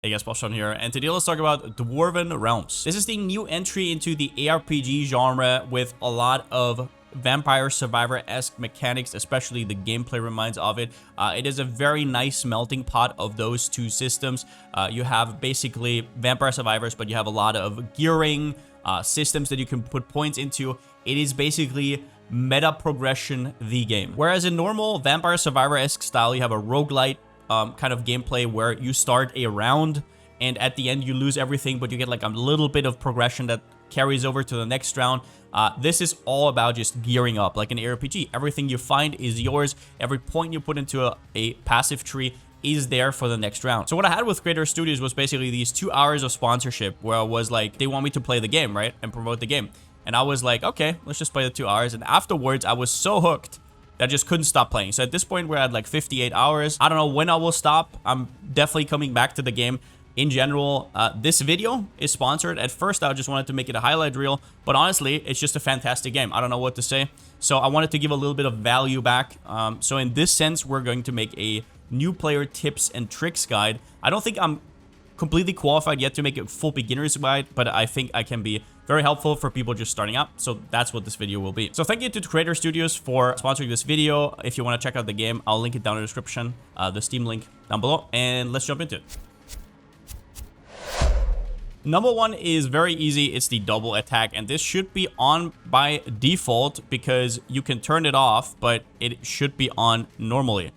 Hey guys, Palsteron here, and today let's talk about Dwarven Realms. This is the new entry into the ARPG genre with a lot of Vampire Survivor-esque mechanics, especially the gameplay reminds of it. It is a very nice melting pot of those two systems. You have basically Vampire Survivors, but you have a lot of gearing systems that you can put points into. It is basically meta progression the game. Whereas in normal Vampire Survivor-esque style, you have a roguelite kind of gameplay where you start a round and at the end you lose everything, but you get like a little bit of progression that carries over to the next round. This is all about just gearing up like an ARPG. Everything you find is yours. Every point you put into a passive tree is there for the next round. So what I had with Creator Studios was basically these 2 hours of sponsorship where I was like, they want me to play the game, right? And promote the game. And I was like, okay, let's just play the 2 hours. And afterwards, I was so hooked that I just couldn't stop playing. So at this point, we're at like 58 hours. I don't know when I will stop. I'm definitely coming back to the game. In general, this video is sponsored. At first, I just wanted to make it a highlight reel, but honestly, it's just a fantastic game. I don't know what to say. So I wanted to give a little bit of value back. So in this sense, we're going to make a new player tips and tricks guide. I don't think I'm completely qualified yet to make a full beginner's guide, but I think I can be very helpful for people just starting out. So that's what this video will be. So thank you to Creator Studios for sponsoring this video. If you want to check out the game, I'll link it down in the description, the Steam link down below, and let's jump into it. Number one is very easy. It's the double attack, and this should be on by default because you can turn it off, but it should be on normally.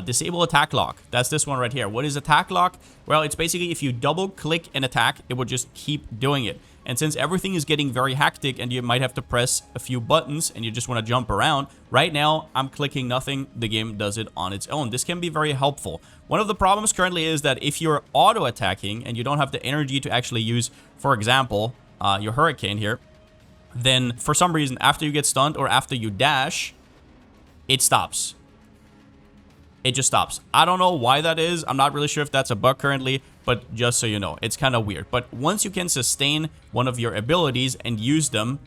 Disable attack lock. That's this one right here. What is attack lock? Well, it's basically if you double click an attack, it will just keep doing it. And since everything is getting very hectic and you might have to press a few buttons and you just want to jump around, right now I'm clicking nothing. The game does it on its own. This can be very helpful. One of the problems currently is that if you're auto attacking and you don't have the energy to actually use, for example, your hurricane here, then for some reason after you get stunned or after you dash, it stops. It just stops. I don't know why that is. I'm not really sure if that's a bug currently, but just so you know, it's kind of weird. But once you can sustain one of your abilities and use them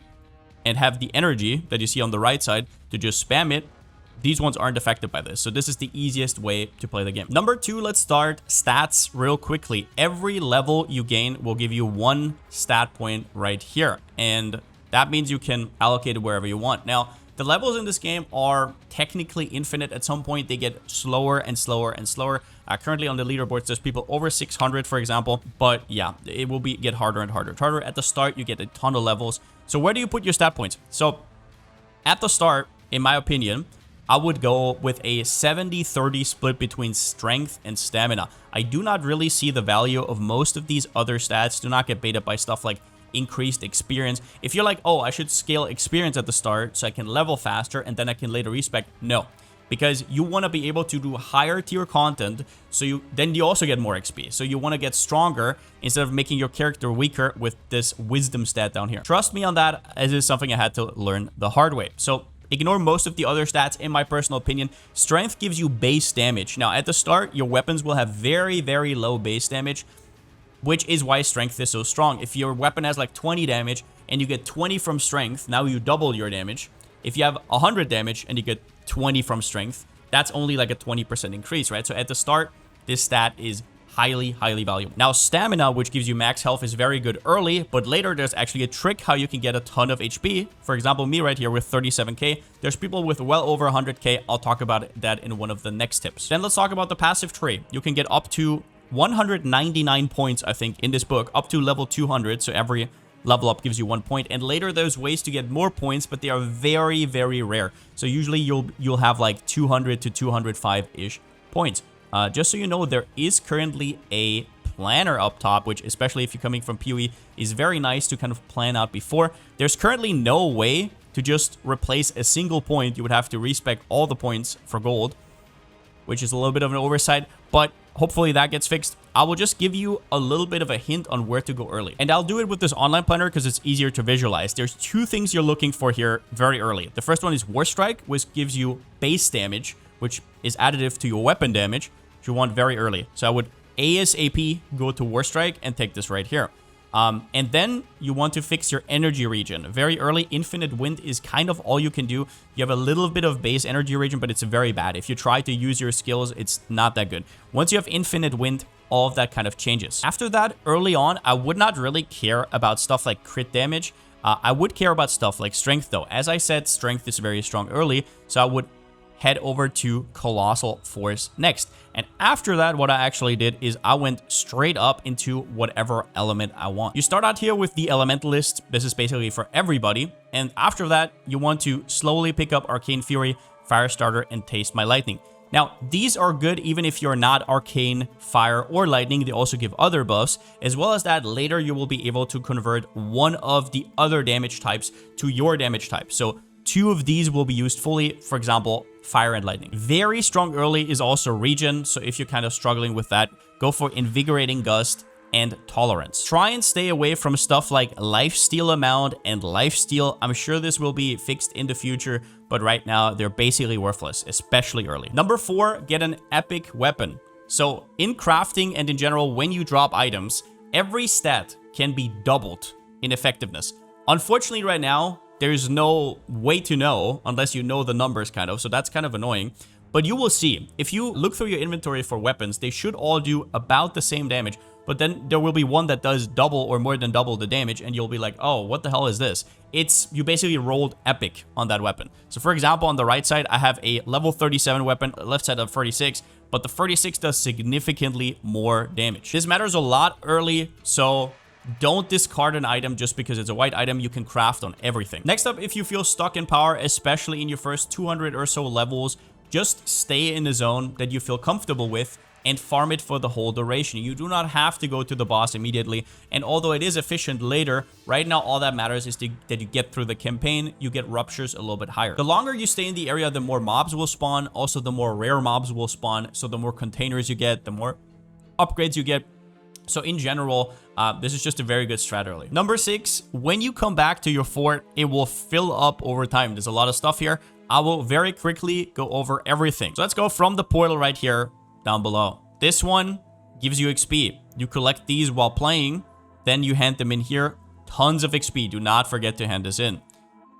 and have the energy that you see on the right side to just spam it, these ones aren't affected by this. So this is the easiest way to play the game. Number two, let's start stats real quickly. Every level you gain will give you 1 stat point right here. And that means you can allocate it wherever you want. Now, the levels in this game are technically infinite. At some point, they get slower and slower and slower. Currently on the leaderboards, there's people over 600, for example. But yeah, it will get harder and harder. Harder at the start, you get a ton of levels. So where do you put your stat points? So at the start, in my opinion, I would go with a 70-30 split between strength and stamina. I do not really see the value of most of these other stats. Do not get bait up by stuff like increased experience. If you're like, oh, I should scale experience at the start so I can level faster and then I can later respec, no, because you want to be able to do higher tier content, so you also get more XP. So you want to get stronger instead of making your character weaker with this wisdom stat down here. Trust me on that, as is something I had to learn the hard way. So ignore most of the other stats. In my personal opinion, strength gives you base damage. Now at the start, your weapons will have very, very low base damage, which is why strength is so strong. If your weapon has like 20 damage and you get 20 from strength, now you double your damage. If you have 100 damage and you get 20 from strength, that's only like a 20% increase, right? So at the start, this stat is highly, highly valuable. Now, stamina, which gives you max health, is very good early, but later there's actually a trick how you can get a ton of HP. For example, me right here with 37k. There's people with well over 100k. I'll talk about that in one of the next tips. Then let's talk about the passive tree. You can get up to 199 points, I think, in this book, up to level 200. So every level up gives you 1 point. And later there's ways to get more points, but they are very, very rare. So usually you'll have like 200 to 205-ish points. Just so you know, there is currently a planner up top, which, especially if you're coming from PoE, is very nice to kind of plan out before. There's currently no way to just replace a single point. You would have to respec all the points for gold, which is a little bit of an oversight, but hopefully that gets fixed. I will just give you a little bit of a hint on where to go early. And I'll do it with this online planner because it's easier to visualize. There's 2 things you're looking for here very early. The first one is War Strike, which gives you base damage, which is additive to your weapon damage, which you want very early. So I would ASAP go to War Strike and take this right here. And then you want to fix your energy regen. Very early, Infinite Wind is kind of all you can do. You have a little bit of base energy regen, but it's very bad. If you try to use your skills, it's not that good. Once you have Infinite Wind, all of that kind of changes. After that, early on, I would not really care about stuff like crit damage. I would care about stuff like strength though. As I said, strength is very strong early, so I would head over to Colossal Force next. And after that, what I actually did is I went straight up into whatever element I want. You start out here with the Elementalist. This is basically for everybody. And after that, you want to slowly pick up Arcane Fury, Firestarter, and Taste My Lightning. Now, these are good even if you're not Arcane, Fire, or Lightning. They also give other buffs. As well as that, later you will be able to convert one of the other damage types to your damage type. So 2 of these will be used fully, for example, Fire and Lightning. Very strong early is also Regen, so if you're kind of struggling with that, go for Invigorating Gust and Tolerance. Try and stay away from stuff like Lifesteal Amount and Lifesteal. I'm sure this will be fixed in the future, but right now they're basically worthless, especially early. Number 4, get an epic weapon. So in crafting and in general, when you drop items, every stat can be doubled in effectiveness. Unfortunately, right now, there's no way to know unless you know the numbers kind of, so that's kind of annoying. But you will see, if you look through your inventory for weapons, they should all do about the same damage, but then there will be one that does double or more than double the damage, and you'll be like, oh, what the hell is this? You basically rolled epic on that weapon. So for example, on the right side, I have a level 37 weapon, left side of 36, but the 36 does significantly more damage. This matters a lot early, so don't discard an item just because it's a white item. You can craft on everything. Next up, if you feel stuck in power, especially in your first 200 or so levels, just stay in the zone that you feel comfortable with and farm it for the whole duration. You do not have to go to the boss immediately. And although it is efficient later, right now all that matters is that you get through the campaign, you get ruptures a little bit higher. The longer you stay in the area, the more mobs will spawn. Also, the more rare mobs will spawn. So the more containers you get, the more upgrades you get. So in general, this is just a very good strat early. Number 6, when you come back to your fort, it will fill up over time. There's a lot of stuff here. I will very quickly go over everything. So let's go from the portal right here down below. This one gives you XP. You collect these while playing, then you hand them in here. Tons of XP. Do not forget to hand this in.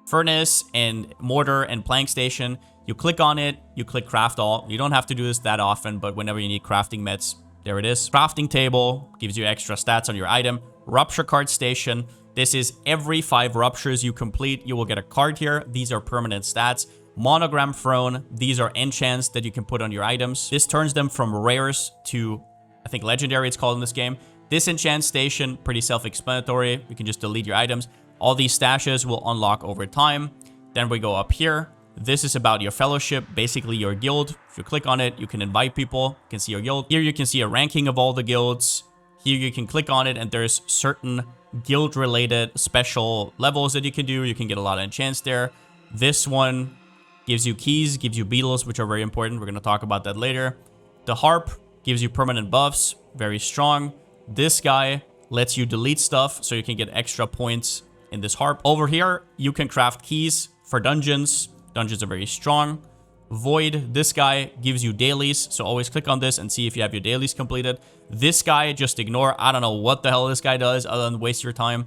Furnace and mortar and plank station. You click on it, you click craft all. You don't have to do this that often, but whenever you need crafting mets, there it is. Crafting table gives you extra stats on your item. Rupture card station. This is every 5 ruptures you complete, you will get a card here. These are permanent stats. Monogram throne. These are enchants that you can put on your items. This turns them from rares to, I think, legendary it's called in this game. This enchant station, pretty self-explanatory. You can just delete your items. All these stashes will unlock over time. Then we go up here. This is about your fellowship, basically your guild. If you click on it, you can invite people. You can see your guild. Here you can see a ranking of all the guilds. Here you can click on it and there's certain guild-related special levels that you can do. You can get a lot of enchants there. This one gives you keys, gives you beetles, which are very important. We're going to talk about that later. The harp gives you permanent buffs, very strong. This guy lets you delete stuff so you can get extra points in this harp. Over here, you can craft keys for dungeons. Dungeons are very strong. Void, this guy gives you dailies, so always click on this and see if you have your dailies completed. This guy, just ignore. I don't know what the hell this guy does other than waste your time.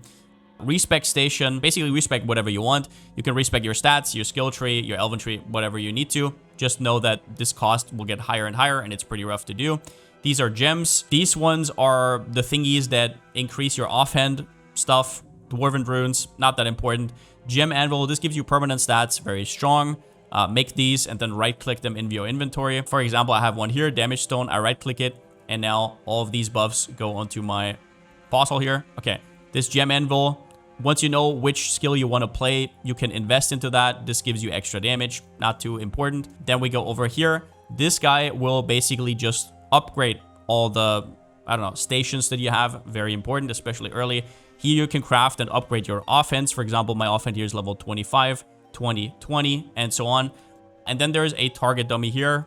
Respec station, basically respec whatever you want. You can respec your stats, your skill tree, your elven tree, whatever you need to. Just know that this cost will get higher and higher and it's pretty rough to do. These are gems. These ones are the thingies that increase your offhand stuff. Dwarven runes, not that important. Gem anvil, this gives you permanent stats, very strong. Make these and then right click them in your inventory. For example, I have one here, damage stone. I right click it and now all of these buffs go onto my fossil here. Okay, this gem anvil, once you know which skill you want to play, you can invest into that. This gives you extra damage, not too important. Then we go over here. This guy will basically just upgrade all the, I don't know, stations that you have. Very important, especially early. Here you can craft and upgrade your offense. For example, my offense here is level 25, 20, 20, and so on. And then there's a target dummy here.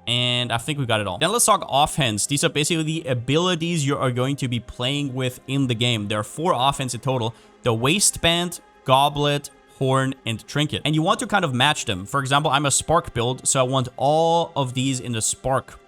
And I think we got it all. Then let's talk offhands. These are basically the abilities you are going to be playing with in the game. There are 4 offhands in total. The waistband, goblet, horn, and trinket. And you want to kind of match them. For example, I'm a spark build, so I want all of these in the spark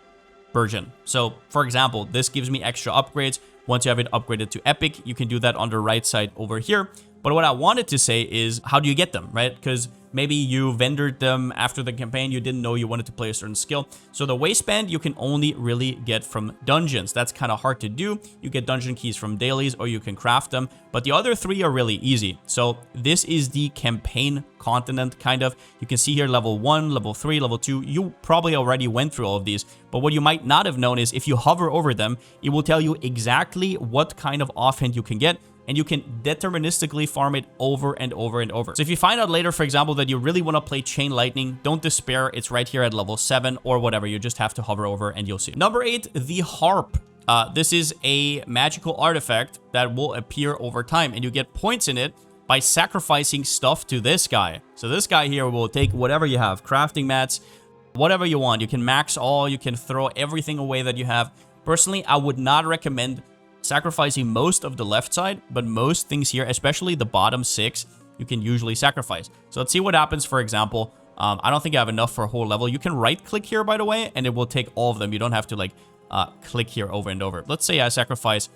version. So for example, this gives me extra upgrades. Once you have it upgraded to epic, you can do that on the right side over here. But what I wanted to say is, how do you get them, right? Because maybe you vendored them after the campaign, you didn't know you wanted to play a certain skill. So the waistband you can only really get from dungeons. That's kind of hard to do. You get dungeon keys from dailies, or you can craft them. But the other three are really easy. So this is the campaign continent, kind of. You can see here level 1, level 3, level 2. You probably already went through all of these. But what you might not have known is if you hover over them, it will tell you exactly what kind of offhand you can get, and you can deterministically farm it over and over and over. So if you find out later, for example, that you really want to play Chain Lightning, don't despair. It's right here at level 7 or whatever. You just have to hover over and you'll see. Number 8, the Harp. This is a magical artifact that will appear over time, and you get points in it by sacrificing stuff to this guy. So this guy here will take whatever you have, crafting mats, whatever you want. You can max all, you can throw everything away that you have. Personally, I would not recommend sacrificing most of the left side, but most things here, especially the bottom 6, you can usually sacrifice. So let's see what happens. For example, I don't think I have enough for a whole level. You can right click here, by the way, and it will take all of them. You don't have to like click here over and over. Let's say I sacrifice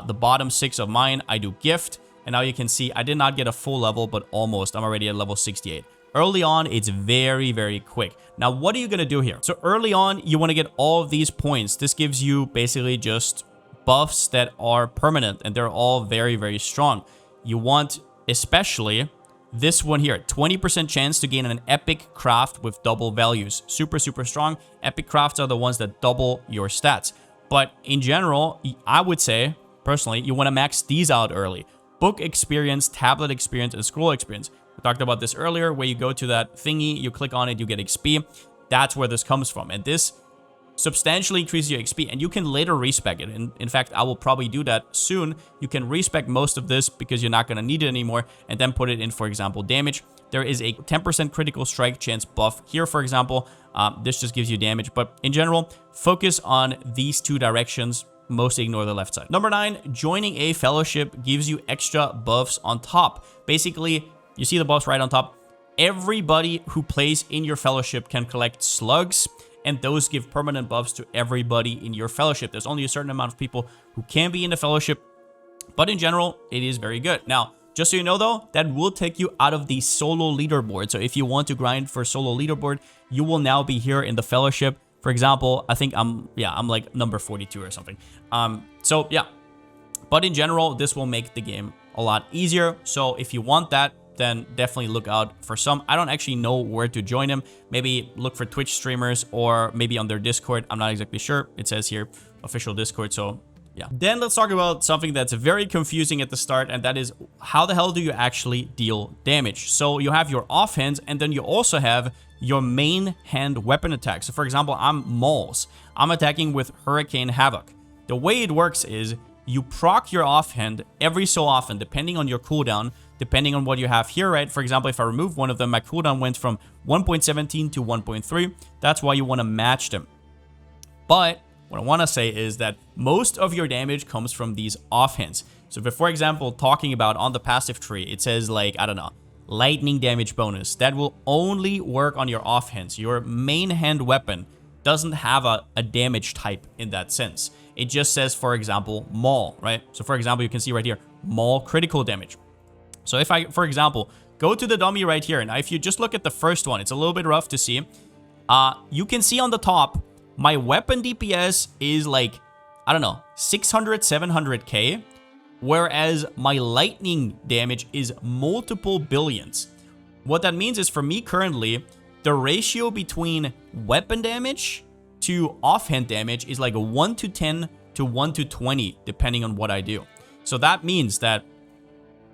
the bottom 6 of mine. I do gift, and now you can see I did not get a full level, but almost. I'm already at level 68. Early on, it's very, very quick. Now, what are you going to do here? So early on, you want to get all of these points. This gives you basically just buffs that are permanent, and they're all very, very strong. You want especially this one here, 20% chance to gain an epic craft with double values. Super, super strong. Epic crafts are the ones that double your stats. But in general, I would say, personally, you want to max these out early. Book experience, tablet experience, and scroll experience. We talked about this earlier, where you go to that thingy, you click on it, you get XP. That's where this comes from. And this substantially increases your XP, and you can later respec it. And in fact, I will probably do that soon. You can respec most of this because you're not going to need it anymore, and then put it in, for example, damage. There is a 10% critical strike chance buff here, for example. This just gives you damage, but in general, focus on these two directions. Mostly ignore the left side. Number 9, joining a fellowship gives you extra buffs on top. Basically, you see the buffs right on top. Everybody who plays in your fellowship can collect slugs, and those give permanent buffs to everybody in your fellowship. There's only a certain amount of people who can be in the fellowship, but in general, it is very good. Now, just so you know though, that will take you out of the solo leaderboard. So if you want to grind for solo leaderboard, you will now be here in the fellowship. For example, I think I'm like number 42 or something. So yeah, but in general, this will make the game a lot easier. So if you want that, then definitely look out for some. I don't actually know where to join them. Maybe look for Twitch streamers, or maybe on their Discord. I'm not exactly sure. It says here official Discord, so yeah. Then let's talk about something that's very confusing at the start, and that is, how the hell do you actually deal damage? So you have your offhands, and then you also have your main hand weapon attack. So for example, I'm Mauls. I'm attacking with Hurricane Havoc. The way it works is you proc your offhand every so often, depending on your cooldown, depending on what you have here, right? For example, if I remove one of them, my cooldown went from 1.17 to 1.3. That's why you want to match them. But what I want to say is that most of your damage comes from these offhands. So if, for example, talking about on the passive tree, it says like, I don't know, lightning damage bonus. That will only work on your offhands. Your main hand weapon doesn't have a damage type in that sense. It just says, for example, Maul, right? So for example, you can see right here, Maul critical damage. So if I, for example, go to the dummy right here, now if you just look at the first one, it's a little bit rough to see. You can see on the top, my weapon DPS is like, I don't know, 600, 700k, whereas my lightning damage is multiple billions. What that means is, for me currently, the ratio between weapon damage to offhand damage is like a 1 to 10 to 1 to 20, depending on what I do. So that means that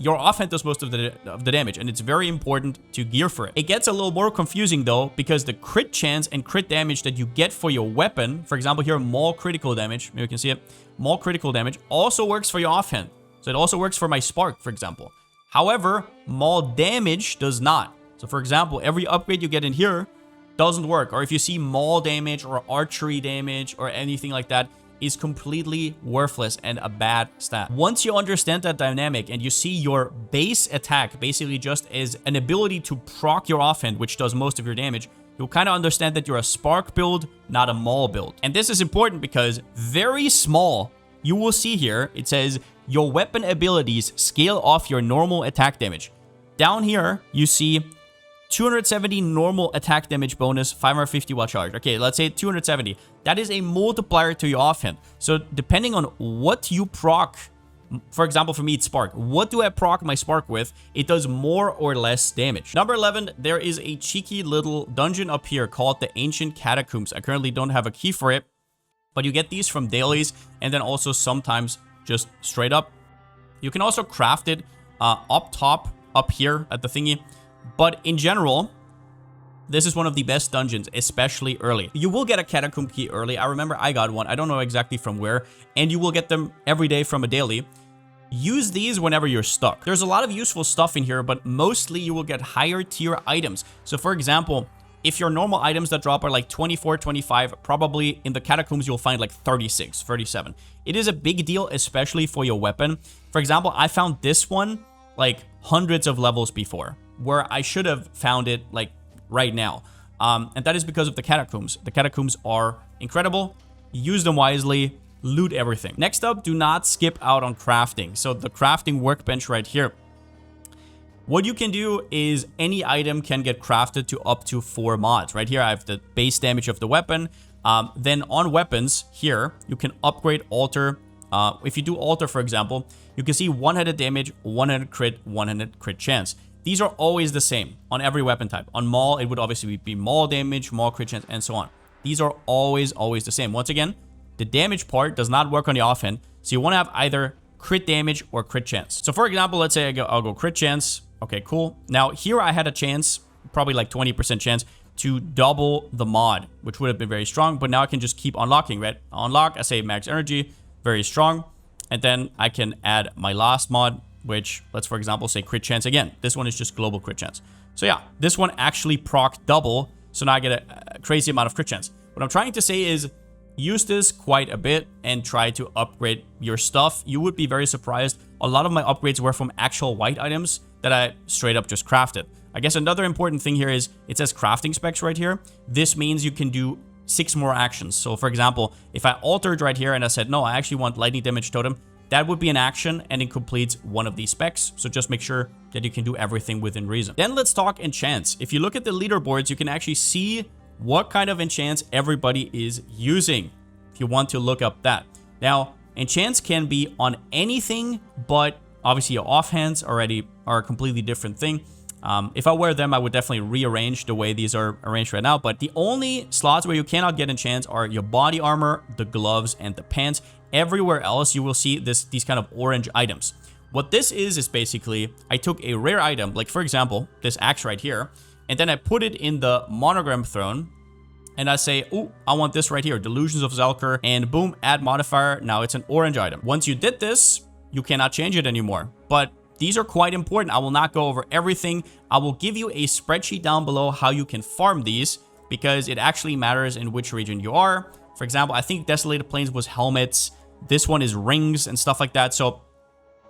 your offhand does most of the damage, and it's very important to gear for it. It gets a little more confusing though, because the crit chance and crit damage that you get for your weapon, for example here, Maul critical damage, maybe you can see it, Maul critical damage also works for your offhand. So it also works for my Spark, for example. However, Maul damage does not. So for example, every upgrade you get in here doesn't work. Or if you see Maul damage or archery damage or anything like that, is completely worthless and a bad stat. Once you understand that dynamic and you see your base attack basically just as an ability to proc your offhand, which does most of your damage, you'll kind of understand that you're a Spark build, not a Maul build. And this is important because very small you will see here, it says your weapon abilities scale off your normal attack damage. Down here, you see 270 normal attack damage bonus, 550 while charged. Okay, let's say 270. That is a multiplier to your offhand. So depending on what you proc, for example, for me, it's Spark. What do I proc my Spark with? It does more or less damage. Number 11, there is a cheeky little dungeon up here called the Ancient Catacombs. I currently don't have a key for it, but you get these from dailies and then also sometimes just straight up. You can also craft it up top, up here at the thingy. But in general, this is one of the best dungeons, especially early. You will get a catacomb key early. I remember I got one. I don't know exactly from where. And you will get them every day from a daily. Use these whenever you're stuck. There's a lot of useful stuff in here, but mostly you will get higher tier items. So for example, if your normal items that drop are like 24, 25, probably in the catacombs you'll find like 36, 37. It is a big deal, especially for your weapon. For example, I found this one like hundreds of levels before, where I should have found it like right now. And that is because of the catacombs. The catacombs are incredible. Use them wisely. Loot everything. Next up, do not skip out on crafting. So the crafting workbench right here. What you can do is any item can get crafted to up to 4 mods. Right here, I have the base damage of the weapon. Then on weapons here, you can upgrade, alter. If you do alter, for example, you can see 100 damage, 100 crit, 100 crit chance. These are always the same on every weapon type. On Maul, it would obviously be Maul damage, Maul crit chance, and so on. These are always the same. Once again, the damage part does not work on the offhand, so you want to have either crit damage or crit chance. So for example, let's say I'll go crit chance. Okay, cool. Now here I had a chance, probably like 20% chance, to double the mod, which would have been very strong, but now I can just keep unlocking, right? Unlock, I say max energy, very strong. And then I can add my last mod, which, let's for example say crit chance again. This one is just global crit chance. So yeah, this one actually proc double, so now I get a crazy amount of crit chance. What I'm trying to say is use this quite a bit and try to upgrade your stuff. You would be very surprised. A lot of my upgrades were from actual white items that I straight up just crafted. I guess another important thing here is it says crafting specs right here. This means you can do 6 more actions. So for example, if I altered right here and I said, no, I actually want lightning damage totem, that would be an action and it completes one of these specs. So just make sure that you can do everything within reason. Then let's talk enchants. If you look at the leaderboards, you can actually see what kind of enchants everybody is using, if you want to look up that. Now, enchants can be on anything, but obviously your offhands already are a completely different thing. If I wear them, I would definitely rearrange the way these are arranged right now. But the only slots where you cannot get enchants are your body armor, the gloves, and the pants. Everywhere else, you will see these kind of orange items. What this is basically, I took a rare item, like for example, this axe right here, and then I put it in the monogram throne, and I say, oh, I want this right here, Delusions of Zelker, and boom, add modifier. Now it's an orange item. Once you did this, you cannot change it anymore. But these are quite important. I will not go over everything. I will give you a spreadsheet down below how you can farm these, because it actually matters in which region you are. For example, I think Desolated Plains was helmets. This one is rings and stuff like that. So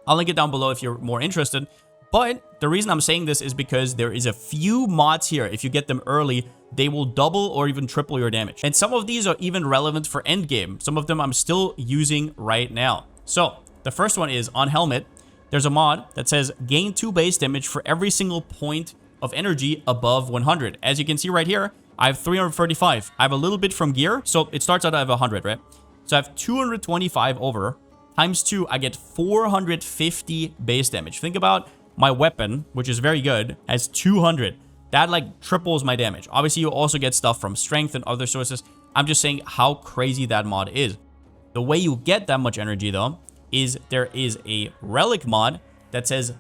I'll link it down below if you're more interested. But the reason I'm saying this is because there is a few mods here. If you get them early, they will double or even triple your damage. And some of these are even relevant for endgame. Some of them I'm still using right now. So the first one is on helmet. There's a mod that says gain 2 base damage for every single point of energy above 100. As you can see right here, I have 335. I have a little bit from gear. So it starts out at 100, right? So I have 225 over. Times 2, I get 450 base damage. Think about my weapon, which is very good, has 200. That like triples my damage. Obviously, you also get stuff from strength and other sources. I'm just saying how crazy that mod is. The way you get that much energy, though, is there is a relic mod that says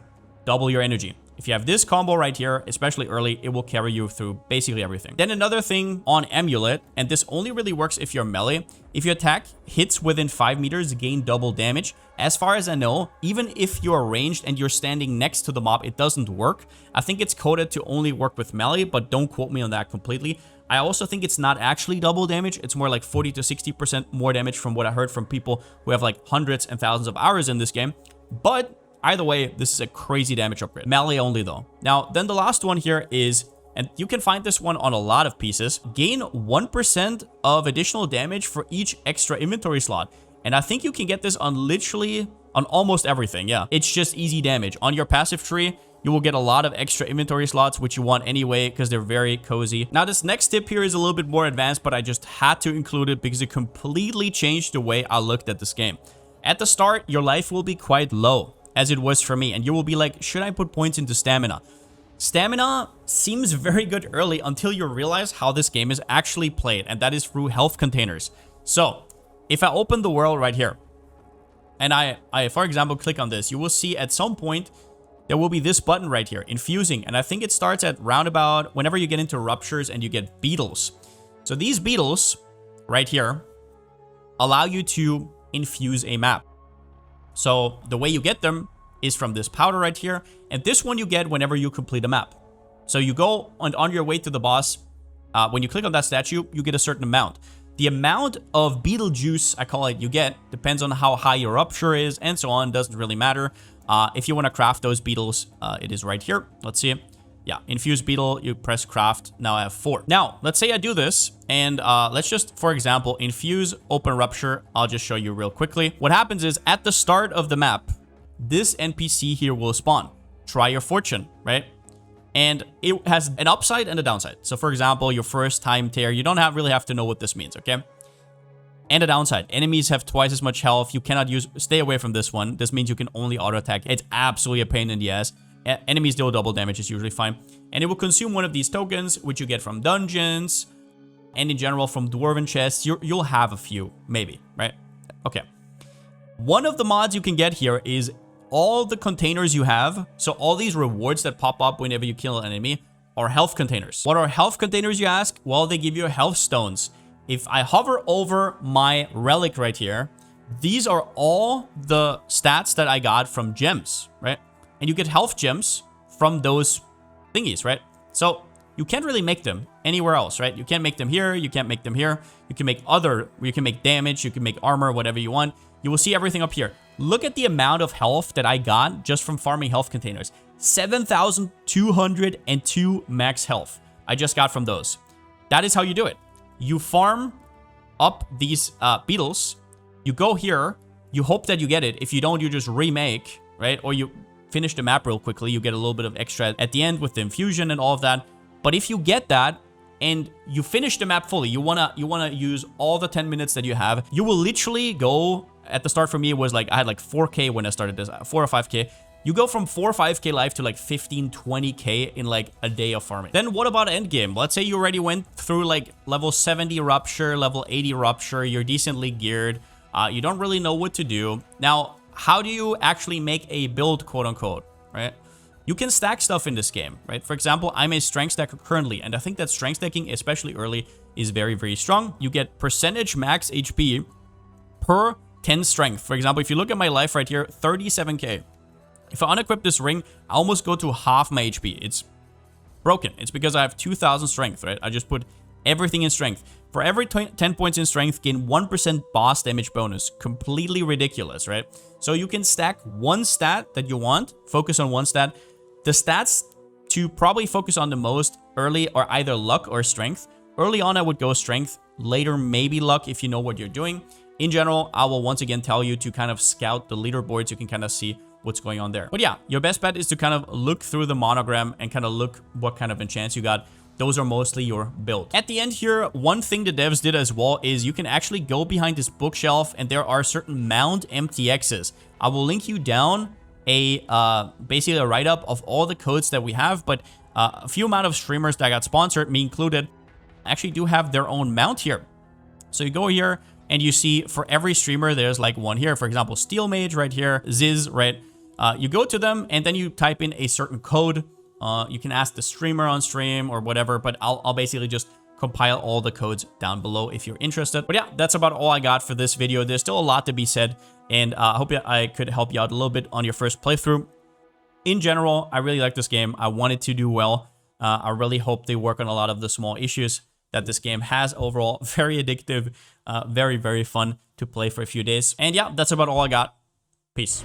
double your energy. If you have this combo right here, especially early, it will carry you through basically everything. Then another thing on Amulet, and this only really works if you're melee. If you attack hits within 5 meters, gain double damage. As far as I know, even if you're ranged and you're standing next to the mob, it doesn't work. I think it's coded to only work with melee, but don't quote me on that completely. I also think it's not actually double damage. It's more like 40 to 60% more damage from what I heard from people who have like hundreds and thousands of hours in this game. But either way, this is a crazy damage upgrade. Melee only though. Now, then the last one here is, and you can find this one on a lot of pieces, gain 1% of additional damage for each extra inventory slot. And I think you can get this on literally on almost everything. Yeah, it's just easy damage. On your passive tree, you will get a lot of extra inventory slots, which you want anyway, because they're very cozy. Now, this next tip here is a little bit more advanced, but I just had to include it because it completely changed the way I looked at this game. At the start, your life will be quite low, as it was for me, and you will be like, should I put points into stamina? Stamina seems very good early until you realize how this game is actually played, and that is through health containers. So, if I open the world right here, and I for example, click on this, you will see at some point, there will be this button right here, infusing, and I think it starts at roundabout whenever you get into ruptures and you get beetles. So these beetles right here allow you to infuse a map. So the way you get them is from this powder right here, and this one you get whenever you complete a map. So you go on your way to the boss, when you click on that statue, you get a certain amount. The amount of beetle juice, I call it, you get depends on how high your rupture is and so on, doesn't really matter. If you want to craft those beetles, it is right here. Let's see. Yeah, infuse beetle, you press craft. Now I have 4. Now, let's say I do this, and let's just, for example, infuse open rupture. I'll just show you real quickly. What happens is, at the start of the map, this NPC here will spawn. Try your fortune, right? And it has an upside and a downside. So, for example, your first time tear, you don't really have to know what this means, okay? And a downside, enemies have twice as much health. You cannot stay away from this one. This means you can only auto attack. It's absolutely a pain in the ass. Enemies deal double damage, is usually fine. And it will consume one of these tokens, which you get from dungeons, and in general from Dwarven chests. You'll have a few, maybe, right? Okay. One of the mods you can get here is all the containers you have. So all these rewards that pop up whenever you kill an enemy are health containers. What are health containers, you ask? Well, they give you health stones. If I hover over my relic right here, these are all the stats that I got from gems, right? And you get health gems from those thingies, right? So you can't really make them anywhere else, right? You can't make them here. You can't make them here. You can make damage. You can make armor, whatever you want. You will see everything up here. Look at the amount of health that I got just from farming health containers. 7,202 max health I just got from those. That is how you do it. You farm up these beetles. You go here. You hope that you get it. If you don't, you just remake, right? Or you finish the map real quickly. You get a little bit of extra at the end with the infusion and all of that. But if you get that and you finish the map fully, you wanna use all the 10 minutes that you have, you will literally go. At the start for me, it was like I had like 4K when I started this, 4 or 5K. You go from 4 or 5K life to like 15, 20K in like a day of farming. Then what about endgame? Let's say you already went through like level 70 rupture, level 80 rupture. You're decently geared. You don't really know what to do. Now, how do you actually make a build, quote unquote, right? You can stack stuff in this game, right? For example, I'm a strength stacker currently, and I think that strength stacking, especially early, is very, very strong. You get percentage max HP per 10 strength. For example, if you look at my life right here, 37K. If I unequip this ring, I almost go to half my HP. It's broken. It's because I have 2,000 strength, right? I just put everything in strength. For every 10 points in strength, gain 1% boss damage bonus. Completely ridiculous, right? So you can stack one stat that you want, focus on one stat. The stats to probably focus on the most early are either luck or strength. Early on, I would go strength. Later, maybe luck if you know what you're doing. In general, I will once again tell you to kind of scout the leaderboards. You can kind of see what's going on there. But yeah, your best bet is to kind of look through the monogram and kind of look what kind of enchants you got. Those are mostly your build. At the end here, one thing the devs did as well is you can actually go behind this bookshelf and there are certain mount MTXs. I will link you down basically a write-up of all the codes that we have, but a few amount of streamers that got sponsored, me included, actually do have their own mount here. So you go here and you see for every streamer, there's like one here. For example, Steel Mage right here, Ziz, right? You go to them and then you type in a certain code. You can ask the streamer on stream or whatever, but I'll basically just compile all the codes down below if you're interested. But yeah, that's about all I got for this video. There's still a lot to be said, and I hope I could help you out a little bit on your first playthrough. In general, I really like this game. I want it to do well. I really hope they work on a lot of the small issues that this game has. Overall, very addictive, very, very fun to play for a few days. And yeah, that's about all I got. Peace.